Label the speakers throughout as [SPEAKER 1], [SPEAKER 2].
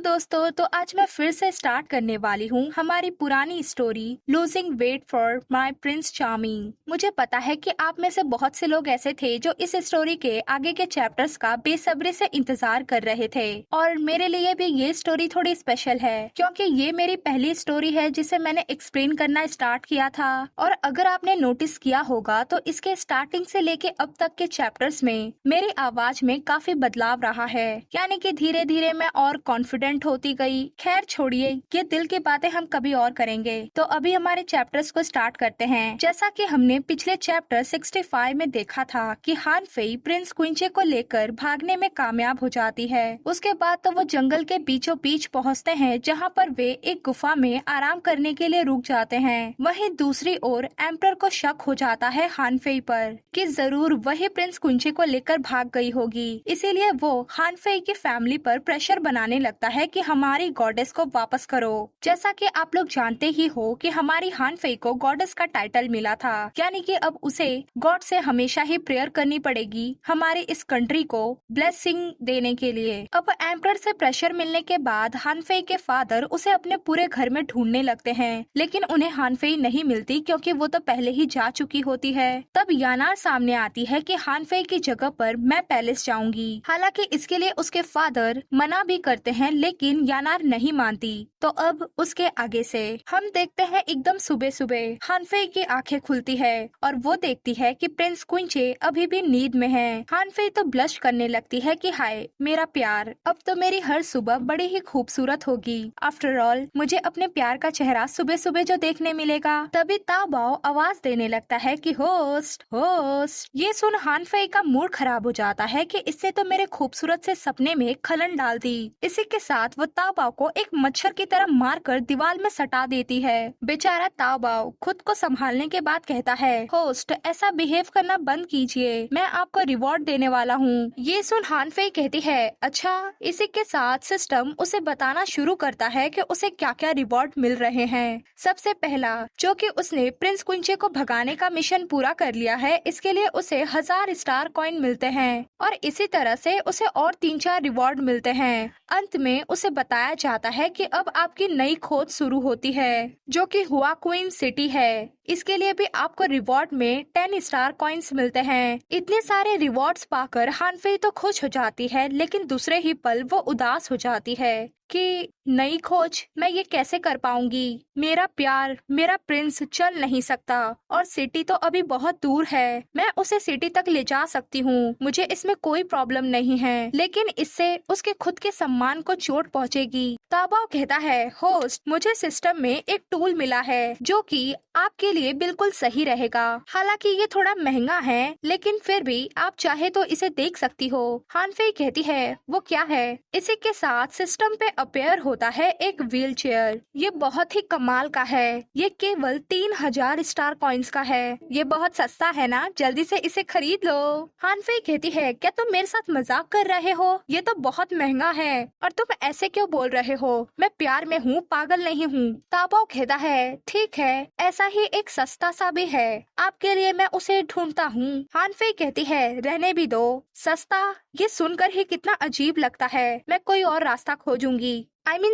[SPEAKER 1] दोस्तों, तो आज मैं फिर से स्टार्ट करने वाली हूँ हमारी पुरानी story losing weight for my Prince charming. मुझे पता है कि आप में से बहुत से लोग ऐसे थे जो इस स्टोरी के आगे के चैप्टर्स का बेसब्री से इंतजार कर रहे थे और मेरे लिए भी ये स्टोरी थोड़ी स्पेशल है क्योंकि ये मेरी पहली स्टोरी है जिसे मैंने एक्सप्लेन करना स्टार्ट किया था। और अगर आपने नोटिस किया होगा तो इसके स्टार्टिंग से लेके अब तक के चैप्टर्स में मेरी आवाज में काफी बदलाव रहा है, यानी कि धीरे धीरे मैं और कॉन्फिडेंट होती गई। खैर छोड़िए, ये दिल की बातें हम कभी और करेंगे। तो अभी हमारे चैप्टर्स को स्टार्ट करते हैं। जैसा कि हमने पिछले चैप्टर 65 में देखा था कि हान फेई प्रिंस क्विंचे को लेकर भागने में कामयाब हो जाती है। उसके बाद तो वो जंगल के बीचों बीच पहुंचते हैं जहां पर वे एक गुफा में आराम करने के लिए रुक जाते हैं। वहीं दूसरी ओर एम्परर को शक हो जाता है हान फेई पर कि जरूर वही प्रिंस क्विंचे को लेकर भाग गई होगी, इसीलिए वो हान फेई की फैमिली पर प्रेशर बनाने लगता है कि हमारी गॉडेस को वापस करो। जैसा कि आप लोग जानते ही हो कि हमारी हान फेई को गॉडेस का टाइटल मिला था, यानी कि अब उसे गॉड से हमेशा ही प्रेयर करनी पड़ेगी हमारी इस कंट्री को ब्लेसिंग देने के लिए। अब एम्परर से प्रेशर मिलने के बाद हान फेई के फादर उसे अपने पूरे घर में ढूंढने लगते हैं, लेकिन उन्हें हान फेई नहीं मिलती क्योंकि वो तो पहले ही जा चुकी होती है। तब यानार सामने आती है कि हान फेई की जगह पर मैं पैलेस जाऊंगी। हालांकि इसके लिए उसके फादर मना भी करते हैं, लेकिन यानार नहीं मानती। तो अब उसके आगे से हम देखते हैं एकदम सुबह सुबह हान फेई की आंखें खुलती है और वो देखती है कि प्रिंस क्विंचे अभी भी नींद में है। हान फेई तो ब्लश करने लगती है कि हाय मेरा प्यार, अब तो मेरी हर सुबह बड़ी ही खूबसूरत होगी। आफ्टर ऑल मुझे अपने प्यार का चेहरा सुबह सुबह जो देखने मिलेगा। तभी ताओबाओ आवाज देने लगता है कि होस्ट होस्ट। ये सुन हान फेई का मूड खराब हो जाता है कि इससे तो मेरे खूबसूरत से सपने में खलन डाल दी। इसी के साथ वो ताओबाओ को एक मच्छर की तरह मारकर दीवार में सटा देती है। बेचारा ताओबाओ खुद को संभालने के बाद कहता है, होस्ट ऐसा बिहेव करना बंद कीजिए, मैं आपको रिवॉर्ड देने वाला हूँ। ये सुन हान फेई कहती है, अच्छा। इसी के साथ सिस्टम उसे बताना शुरू करता है कि उसे क्या क्या रिवॉर्ड मिल रहे हैं। सबसे पहला, जो कि उसने प्रिंस क्विंचे को भगाने का मिशन पूरा कर लिया है, इसके लिए उसे 1000 स्टार कॉइन मिलते हैं और इसी तरह से उसे और 3-4 रिवॉर्ड मिलते हैं। अंत में उसे बताया जाता है कि अब आपकी नई खोज शुरू होती है जो कि हुआ क्वीन सिटी है। इसके लिए भी आपको रिवॉर्ड में 10 स्टार कॉइन्स मिलते हैं। इतने सारे रिवॉर्ड्स पाकर हान फेई तो खुश हो जाती है, लेकिन दूसरे ही पल वो उदास हो जाती है कि नई खोज मैं ये कैसे कर पाऊंगी। मेरा प्यार, मेरा प्रिंस चल नहीं सकता और सिटी तो अभी बहुत दूर है। मैं उसे सिटी तक ले जा सकती हूँ, मुझे इसमें कोई प्रॉब्लम नहीं है, लेकिन इससे उसके खुद के सम्मान को चोट पहुँचेगी। ताओबाओ कहता है, होस्ट मुझे सिस्टम में एक टूल मिला है जो कि आपके लिए बिल्कुल सही रहेगा। हालांकि ये थोड़ा महंगा है, लेकिन फिर भी आप चाहे तो इसे देख सकती हो। हान फेई कहती है, वो क्या है? इसी के साथ सिस्टम पे अपेयर होता है एक व्हील चेयर। ये बहुत ही कमाल का है, ये केवल 3000 स्टार कॉइन्स का है। ये बहुत सस्ता है ना, जल्दी से इसे खरीद लो। हान फेई कहती है, क्या तुम मेरे साथ मजाक कर रहे हो? ये तो बहुत महंगा है और तुम ऐसे क्यों बोल रहे हो? मैं प्यार में हूँ, पागल नहीं हूँ। ताओबाओ कहता है, ठीक है, ऐसा ही एक सस्ता सा भी है, आपके लिए मैं उसे ढूंढता हूँ। हान फेई कहती है, रहने भी दो। सस्ता, ये सुनकर ही कितना अजीब लगता है, मैं कोई और रास्ता खोजूंगी।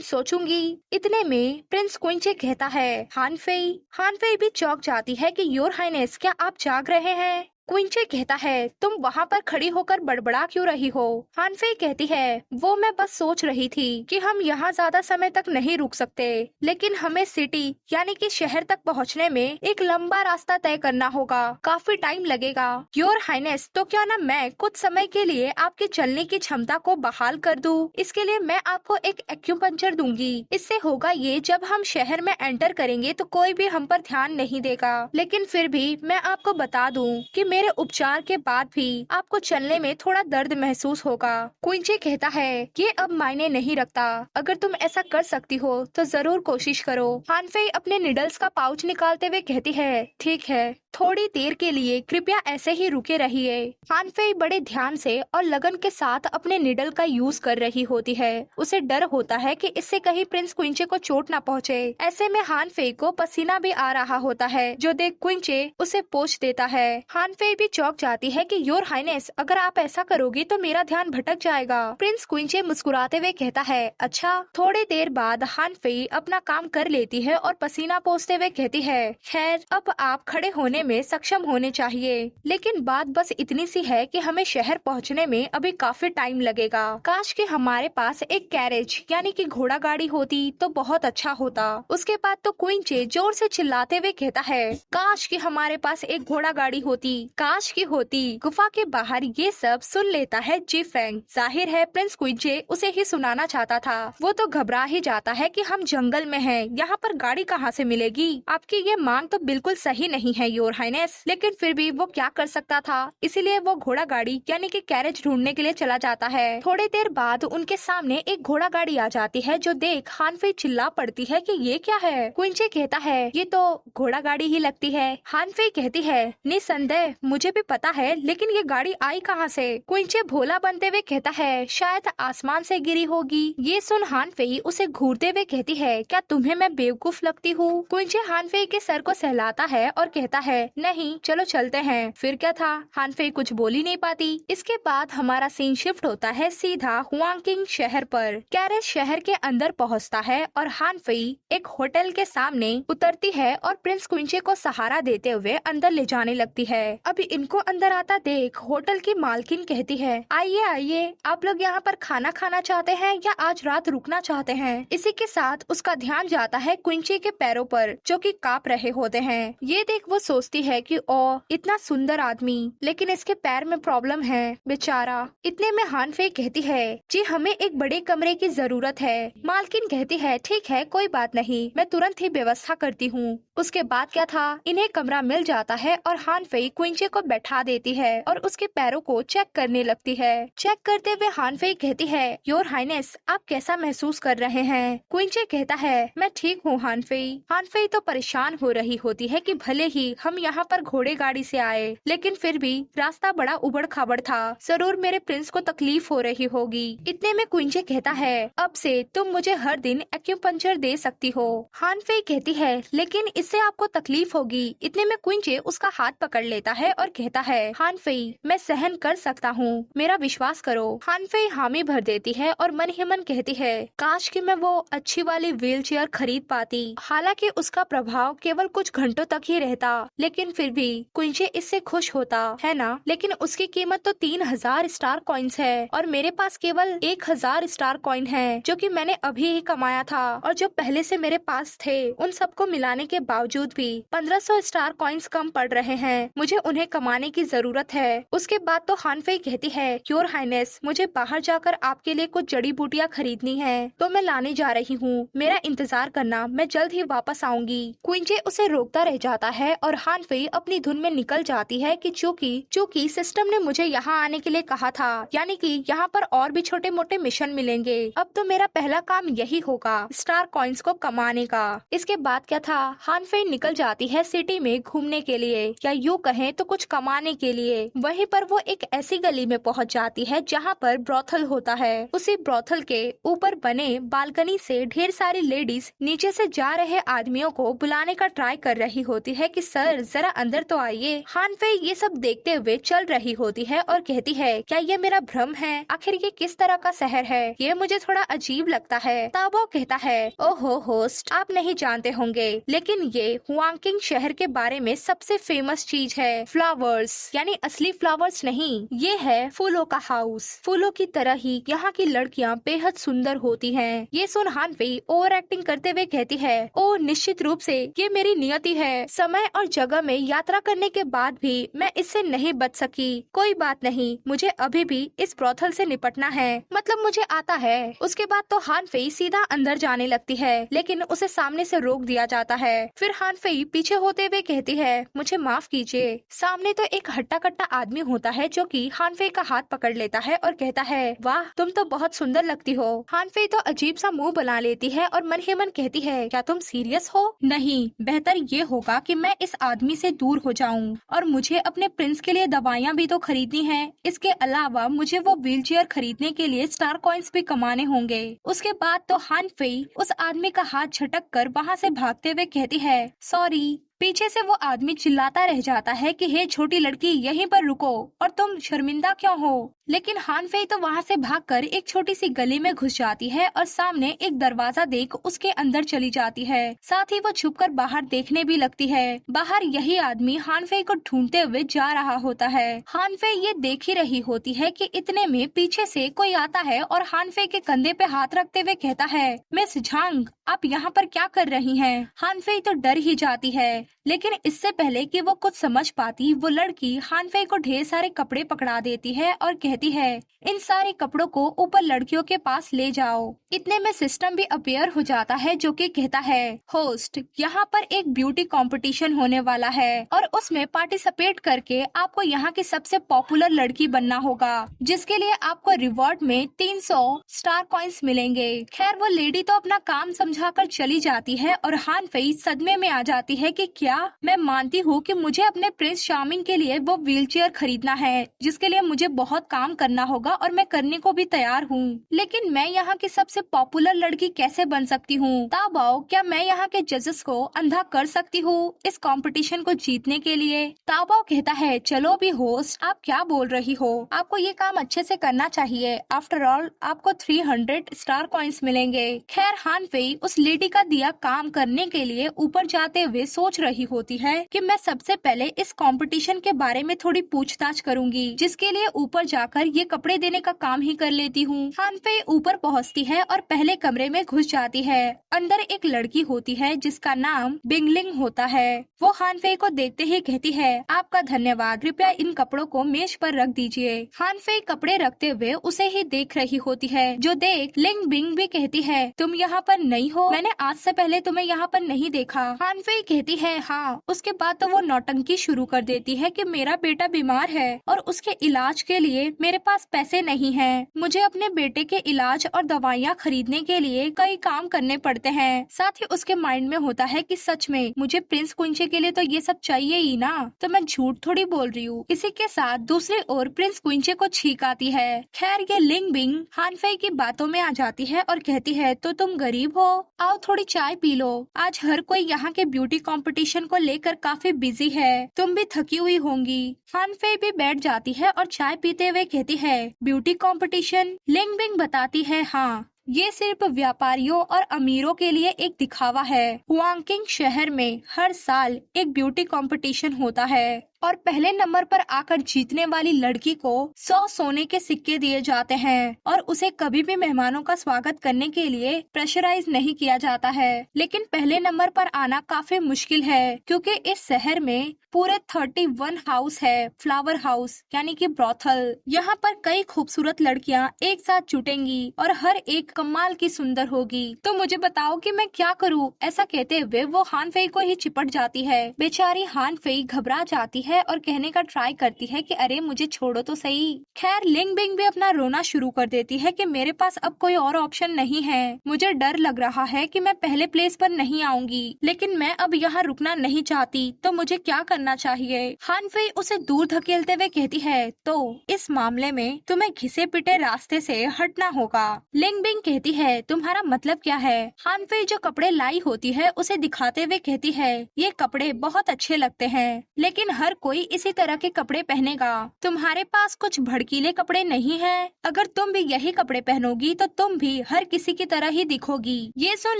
[SPEAKER 1] सोचूंगी। इतने में प्रिंस क्विंचे कहता है, हान फेई भी चौंक जाती है कि योर हाइनेस, क्या आप जाग रहे हैं? क्विंचे कहता है, तुम वहाँ पर खड़ी होकर बड़बड़ा क्यों रही हो? हान फेई कहती है, वो मैं बस सोच रही थी कि हम यहाँ ज्यादा समय तक नहीं रुक सकते, लेकिन हमें सिटी यानी कि शहर तक पहुँचने में एक लंबा रास्ता तय करना होगा, काफी टाइम लगेगा। योर हाइनेस, तो क्या ना मैं कुछ समय के लिए आपकी चलने की क्षमता को बहाल कर दूं? इसके लिए मैं आपको एक एक्यूपंक्चर दूंगी। इससे होगा ये, जब हम शहर में एंटर करेंगे तो कोई भी हम पर ध्यान नहीं देगा, लेकिन फिर भी मैं आपको बता दूं कि मेरे उपचार के बाद भी आपको चलने में थोड़ा दर्द महसूस होगा। क्विंचे कहता है, ये अब मायने नहीं रखता, अगर तुम ऐसा कर सकती हो तो जरूर कोशिश करो। हान फेई अपने निडल्स का पाउच निकालते हुए कहती है, ठीक है, थोड़ी देर के लिए कृपया ऐसे ही रुके रहिए। हान फेई बड़े ध्यान से और लगन के साथ अपने निडल का यूज कर रही होती है। उसे डर होता है कि इससे कहीं प्रिंस क्विंचे को चोट न पहुंचे। ऐसे में हान फेई को पसीना भी आ रहा होता है, जो देख क्विंचे उसे पोंछ देता है। हान फेई भी चौंक जाती है कि योर हाइनेस, अगर आप ऐसा करोगी तो मेरा ध्यान भटक जाएगा। प्रिंस क्विंचे मुस्कुराते हुए कहता है, अच्छा। थोड़ी देर बाद हान फेई अपना काम कर लेती है और पसीना पोंछते हुए कहती है, खैर अब आप खड़े होने में सक्षम होने चाहिए, लेकिन बात बस इतनी सी है कि हमें शहर पहुंचने में अभी काफी टाइम लगेगा। काश कि हमारे पास एक कैरेज यानी कि घोड़ा गाड़ी होती तो बहुत अच्छा होता। उसके बाद तो क्विंचे जोर से चिल्लाते हुए कहता है, काश कि हमारे पास एक घोड़ा गाड़ी होती, काश की होती। गुफा के बाहर ये सब सुन लेता है जी फैंग। जाहिर है प्रिंस क्विंचे उसे ही सुनाना चाहता था। वो तो घबरा ही जाता है कि हम जंगल में हैं, यहाँ पर गाड़ी कहाँ से मिलेगी। आपकी ये मांग तो बिल्कुल सही नहीं है योर हाइनेस, लेकिन फिर भी वो क्या कर सकता था, इसीलिए वो घोड़ा गाड़ी यानी कि कैरेज ढूंढने के लिए चला जाता है। थोड़ी देर बाद उनके सामने एक घोड़ा गाड़ी आ जाती है, जो देख हान फेई चिल्ला पड़ती है कि ये क्या है। क्विंचे कहता है, ये तो घोड़ा गाड़ी ही लगती है। हान फेई कहती है, निसंदेह मुझे भी पता है, लेकिन ये गाड़ी आई कहाँ से। क्विंचे भोला बनते हुए कहता है, शायद आसमान से गिरी होगी। ये सुन हान फेई उसे घूरते हुए कहती है, क्या तुम्हें मैं बेवकूफ लगती हूँ। क्विंचे हान फेई के सर को सहलाता है और कहता है, नहीं चलो चलते हैं। फिर क्या था, हान फेई कुछ बोल ही नहीं पाती। इसके बाद हमारा सीन शिफ्ट होता है सीधा हुआंगकिंग शहर पर। कैरेज शहर के अंदर पहुंचता है और हान फेई एक होटल के सामने उतरती है और प्रिंस क्विंचे को सहारा देते हुए अंदर ले जाने लगती है। अभी इनको अंदर आता देख होटल की मालकिन कहती है, आइए आइए, आप लोग यहाँ पर खाना खाना चाहते हैं या आज रात रुकना चाहते हैं। इसी के साथ उसका ध्यान जाता है क्विंचे के पैरों पर, जो कि कांप रहे होते हैं। ये देख वो सोचती है कि ओ इतना सुंदर आदमी, लेकिन इसके पैर में प्रॉब्लम है बेचारा। इतने में हान फेई कहती है, जी हमें एक बड़े कमरे की जरूरत है। मालकिन कहती है, ठीक है कोई बात नहीं, मैं तुरंत ही व्यवस्था करती हूँ। उसके बाद क्या था, इन्हें कमरा मिल जाता है और हान फेई क्विंचे को बैठा देती है और उसके पैरों को चेक करने लगती है। चेक करते हुए हान फेई कहती है, योर हाइनेस आप कैसा महसूस कर रहे हैं। क्विंचे कहता है, मैं ठीक हूँ हान फेई। हान फेई तो परेशान हो रही होती है कि भले ही हम यहाँ पर घोड़े गाड़ी से आए, लेकिन फिर भी रास्ता बड़ा उबड़ खाबड़ था, जरूर मेरे प्रिंस को तकलीफ हो रही होगी। इतने में क्विंचे कहता है, अब से तुम मुझे हर दिन एक्यूपंक्चर दे सकती हो। हान फेई कहती है, लेकिन इससे आपको तकलीफ होगी। इतने में क्विंचे उसका हाथ पकड़ लेता है और कहता है, हान फेई मैं सहन कर सकता हूँ, मेरा विश्वास करो। हान फेई हामी भर देती है और मन ही मन कहती है, काश कि मैं वो अच्छी वाली व्हील चेयर खरीद पाती। हालांकि उसका प्रभाव केवल कुछ घंटों तक ही रहता, लेकिन फिर भी क्विंचे इससे खुश होता है ना। लेकिन उसकी कीमत तो 3000 स्टार कॉइन्स है और मेरे पास केवल 1000 स्टार कॉइन है, जो कि मैंने अभी ही कमाया था और जो पहले से मेरे पास थे। उन सबको मिलाने के बावजूद भी 1500 स्टार कॉइन्स कम पड़ रहे हैं। मुझे उन्हें कमाने की जरूरत है। उसके बाद तो हान फेई कहती है, योर हाइनेस मुझे बाहर जाकर आपके लिए कुछ जड़ी बूटियाँ खरीदनी है, तो मैं लाने जा रही हूँ। मेरा इंतजार करना, मैं जल्द ही वापस आऊंगी। क्विंचे उसे रोकता रह जाता है और हान फेई अपनी धुन में निकल जाती है कि चूंकि सिस्टम ने मुझे यहाँ आने के लिए कहा था, यानी कि यहाँ पर और भी छोटे मोटे मिशन मिलेंगे। अब तो मेरा पहला काम यही होगा, स्टार कॉइन्स को कमाने का। इसके बाद क्या था, हान फेई निकल जाती है सिटी में घूमने के लिए, या यूँ कहें तो कुछ कमाने के लिए। वहीं पर वो एक ऐसी गली में पहुँच जाती है जहाँ पर ब्रॉथल होता है। उसी ब्रॉथल के ऊपर बने बालकनी से ढेर सारी लेडीज नीचे से जा रहे आदमियों को बुलाने का ट्राई कर रही होती है कि सर जरा अंदर तो आइए। हान फेई ये सब देखते हुए चल रही होती है और कहती है, क्या ये मेरा भ्रम है? आखिर ये किस तरह का शहर है? ये मुझे थोड़ा अजीब लगता है। ताबो कहता है, ओहो होस्ट, आप नहीं जानते होंगे, लेकिन ये हुआंगकिंग शहर के बारे में सबसे फेमस चीज है फ्लावर्स, यानी असली फ्लावर्स नहीं, ये है फूलों का हाउस। फूलों की तरह ही यहाँ की लड़कियाँ बेहद सुंदर होती हैं। ये सुन हान फेई ओवर एक्टिंग करते हुए कहती है, ओ निश्चित रूप से ये मेरी नियति है। समय और जगह में यात्रा करने के बाद भी मैं इससे नहीं बच सकी। कोई बात नहीं, मुझे अभी भी इस ब्रॉथल से निपटना है, मतलब मुझे आता है। उसके बाद तो हान फेई सीधा अंदर जाने लगती है, लेकिन उसे सामने से रोक दिया जाता है। फिर हान फेई पीछे होते हुए कहती है, मुझे माफ कीजिए। सामने तो एक हट्टा कट्टा आदमी होता है जो कि हान फेई का हाथ पकड़ लेता है और कहता है, वाह तुम तो बहुत सुंदर लगती हो। हान फेई तो अजीब सा मुंह बना लेती है और मन ही मन कहती है, क्या तुम सीरियस हो? नहीं, बेहतर ये होगा कि मैं इस आदमी आदमी से दूर हो जाऊं और मुझे अपने प्रिंस के लिए दवाइयाँ भी तो खरीदनी है। इसके अलावा मुझे वो व्हीलचेयर खरीदने के लिए स्टार कॉइन्स भी कमाने होंगे। उसके बाद तो हान फेई उस आदमी का हाथ झटक कर वहाँ से भागते हुए कहती है, सॉरी। पीछे से वो आदमी चिल्लाता रह जाता है कि हे छोटी लड़की, यहीं पर रुको और तुम शर्मिंदा क्यों हो। लेकिन हान फेई तो वहाँ से भागकर एक छोटी सी गली में घुस जाती है और सामने एक दरवाजा देख उसके अंदर चली जाती है। साथ ही वो छुपकर बाहर देखने भी लगती है। बाहर यही आदमी हान फेई को ढूंढते हुए जा रहा होता है। हान फेई ये देख ही रही होती है कि इतने में पीछे से कोई आता है और हान फेई के कंधे पे हाथ रखते हुए कहता है, मिस झांग, आप यहाँ पर क्या कर रही हैं? हान फेई तो डर ही जाती है, लेकिन इससे पहले कि वो कुछ समझ पाती, वो लड़की हान फेई को ढेर सारे कपड़े पकड़ा देती है और कहती है, इन सारे कपड़ों को ऊपर लड़कियों के पास ले जाओ। इतने में सिस्टम भी अपीयर हो जाता है जो कि कहता है, होस्ट, यहाँ पर एक ब्यूटी कंपटीशन होने वाला है और उसमें पार्टिसिपेट करके आपको यहाँ की सबसे पॉपुलर लड़की बनना होगा, जिसके लिए आपको रिवॉर्ड में 300 स्टार कॉइन्स मिलेंगे। खैर वो लेडी तो अपना काम समझाकर चली जाती है और हान फेई सदमे में आ जाती है कि क्या मैं मानती हूँ कि मुझे अपने प्रिंस चार्मिंग के लिए वो व्हीलचेयर खरीदना है, जिसके लिए मुझे बहुत काम करना होगा और मैं करने को भी तैयार हूँ, लेकिन मैं यहाँ की सबसे पॉपुलर लड़की कैसे बन सकती हूँ? ताओबाओ, क्या मैं यहाँ के जजेस को अंधा कर सकती हूँ इस कंपटीशन को जीतने के लिए? ताओबाओ कहता है, चलो भी होस्ट, आप क्या बोल रही हो? आपको ये काम अच्छे से करना चाहिए। आफ्टर ऑल आपको 300 स्टार कॉइन्स मिलेंगे। खैर हान फेई उस लेडी का दिया काम करने के लिए ऊपर जाते हुए सोच रही होती है कि मैं सबसे पहले इस कंपटीशन के बारे में थोड़ी पूछताछ करूंगी, जिसके लिए ऊपर जाकर ये कपड़े देने का काम ही कर लेती हूँ। हान फेई ऊपर पहुँचती है और पहले कमरे में घुस जाती है। अंदर एक लड़की होती है जिसका नाम बिंगलिंग होता है। वो हान फेई को देखते ही कहती है, आपका धन्यवाद, कृपया इन कपड़ों को मेज पर रख दीजिए। हान फेई कपड़े रखते हुए उसे ही देख रही होती है, जो देख लिंग बिंग भी कहती है, तुम यहाँ पर नई हो? मैंने आज से पहले तुम्हें यहाँ पर नहीं देखा। हान फेई कहती है, हाँ। उसके बाद तो वो नौटंकी शुरू कर देती है कि मेरा बेटा बीमार है और उसके इलाज के लिए मेरे पास पैसे नहीं हैं। मुझे अपने बेटे के इलाज और दवाइयाँ खरीदने के लिए कई काम करने पड़ते हैं। साथ ही उसके माइंड में होता है कि सच में मुझे प्रिंस कुंचे के लिए तो ये सब चाहिए ही ना, तो मैं झूठ थोड़ी बोल रही हूँ। इसी के साथ दूसरी ओर प्रिंस कुंचे को छींक आती है। खैर ये लिंग बिंग हान फेई की बातों में आ जाती है और कहती है, तो तुम गरीब हो, आओ थोड़ी चाय पी लो। आज हर कोई यहाँ के ब्यूटी कंपटीशन को लेकर काफी बिजी है, तुम भी थकी हुई होंगी। हान फेई भी बैठ जाती है और चाय पीते हुए कहती है, ब्यूटी कंपटीशन? लिंग बिंग बताती है, हाँ, ये सिर्फ व्यापारियों और अमीरों के लिए एक दिखावा है। हुआंगकिंग शहर में हर साल एक ब्यूटी कंपटीशन होता है और पहले नंबर पर आकर जीतने वाली लड़की को 100 सोने के सिक्के दिए जाते हैं और उसे कभी भी मेहमानों का स्वागत करने के लिए प्रेशराइज नहीं किया जाता है। लेकिन पहले नंबर पर आना काफी मुश्किल है, क्योंकि इस शहर में पूरे 31 हाउस है, फ्लावर हाउस यानी कि ब्रॉथल। यहाँ पर कई खूबसूरत लड़कियाँ एक साथ जुटेंगी और हर एक कमाल की सुंदर होगी। तो मुझे बताओ कि मैं क्या करूँ? ऐसा कहते हुए वो हान फेई को ही चिपट जाती है। बेचारी हान फेई घबरा जाती है और कहने का ट्राई करती है कि अरे मुझे छोड़ो तो सही। खैर लिंग बिंग भी अपना रोना शुरू कर देती है कि मेरे पास अब कोई और ऑप्शन नहीं है। मुझे डर लग रहा है कि मैं पहले प्लेस पर नहीं आऊंगी, लेकिन मैं अब यहाँ रुकना नहीं चाहती, तो मुझे क्या करना चाहिए? हान फेई उसे दूर धकेलते हुए कहती है, तो इस मामले में तुम्हें घिसे पिटे रास्ते से हटना होगा। लिंग बिंग कहती है, तुम्हारा मतलब क्या है? हान फेई जो कपड़े लाई होती है उसे दिखाते हुए कहती है, ये कपड़े बहुत अच्छे लगते हैं, लेकिन हर कोई इसी तरह के कपड़े पहनेगा। तुम्हारे पास कुछ भड़कीले कपड़े नहीं हैं? अगर तुम भी यही कपड़े पहनोगी तो तुम भी हर किसी की तरह ही दिखोगी। ये सुन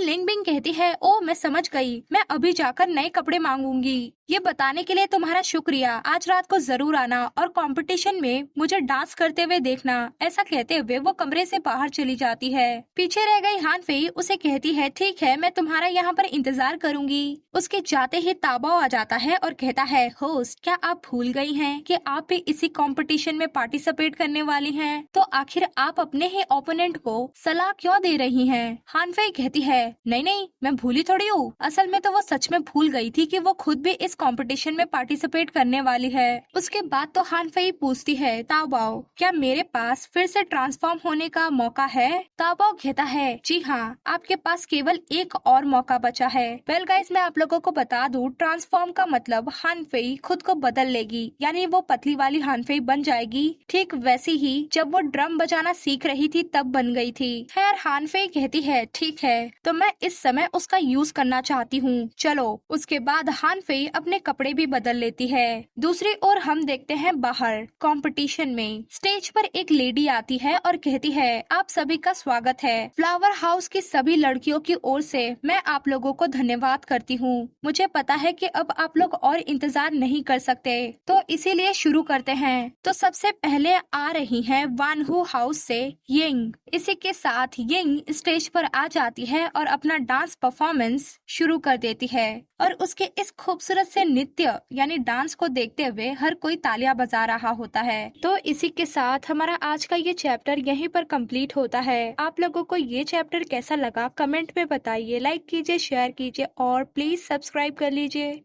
[SPEAKER 1] लिंग बिंग कहती है, ओ मैं समझ गई, मैं अभी जाकर नए कपड़े मांगूंगी। ये बताने के लिए तुम्हारा शुक्रिया। आज रात को जरूर आना और कंपटीशन में मुझे डांस करते हुए देखना। ऐसा कहते हुए वो कमरे से बाहर चली जाती है। पीछे रह गई हान फेई उसे कहती है, ठीक है, मैं तुम्हारा यहाँ पर इंतजार करूंगी। उसके जाते ही ताओबाओ आ जाता है और कहता है, होस्ट, क्या आप भूल गई हैं कि आप भी इसी कंपटीशन में पार्टिसिपेट करने वाली हैं? तो आखिर आप अपने ही ओपोनेंट को सलाह क्यों दे रही हैं? हान फेई कहती है, नहीं नहीं, मैं भूली थोड़ी हूँ। असल में तो वो सच में भूल गई थी कि वो खुद भी इस कंपटीशन में पार्टिसिपेट करने वाली है। उसके बाद तो हान फई पूछती है, ताओबाओ क्या मेरे पास फिर से ट्रांसफॉर्म होने का मौका है? ताओबाओ कहता है, जी हाँ, आपके पास केवल एक और मौका बचा है। वेल गाइस, मैं आप लोगों को बता दूं, ट्रांसफॉर्म का मतलब हान फई खुद को बदल लेगी, यानी वो पतली वाली हान फई बन जाएगी, ठीक वैसी ही जब वो ड्रम बजाना सीख रही थी तब बन गई थी। खैर हान फई कहती है, ठीक है, तो मैं इस समय उसका यूज करना चाहती हूँ, चलो। उसके बाद हान फई अपने कपड़े भी बदल लेती है। दूसरी ओर हम देखते हैं बाहर कंपटीशन में स्टेज पर एक लेडी आती है और कहती है, आप सभी का स्वागत है। फ्लावर हाउस की सभी लड़कियों की ओर से मैं आप लोगों को धन्यवाद करती हूँ। मुझे पता है कि अब आप लोग और इंतजार नहीं कर सकते, तो इसीलिए शुरू करते हैं। तो सबसे पहले आ रही है वानहू हाउस से यिंग। इसी के साथ यिंग स्टेज पर आ जाती है और अपना डांस परफॉर्मेंस शुरू कर देती है और उसके इस खूबसूरत से नृत्य यानी डांस को देखते हुए हर कोई तालियां बजा रहा होता है। तो इसी के साथ हमारा आज का ये चैप्टर यहीं पर कंप्लीट होता है। आप लोगों को ये चैप्टर कैसा लगा कमेंट में बताइए, लाइक कीजिए, शेयर कीजिए और प्लीज सब्सक्राइब कर लीजिए।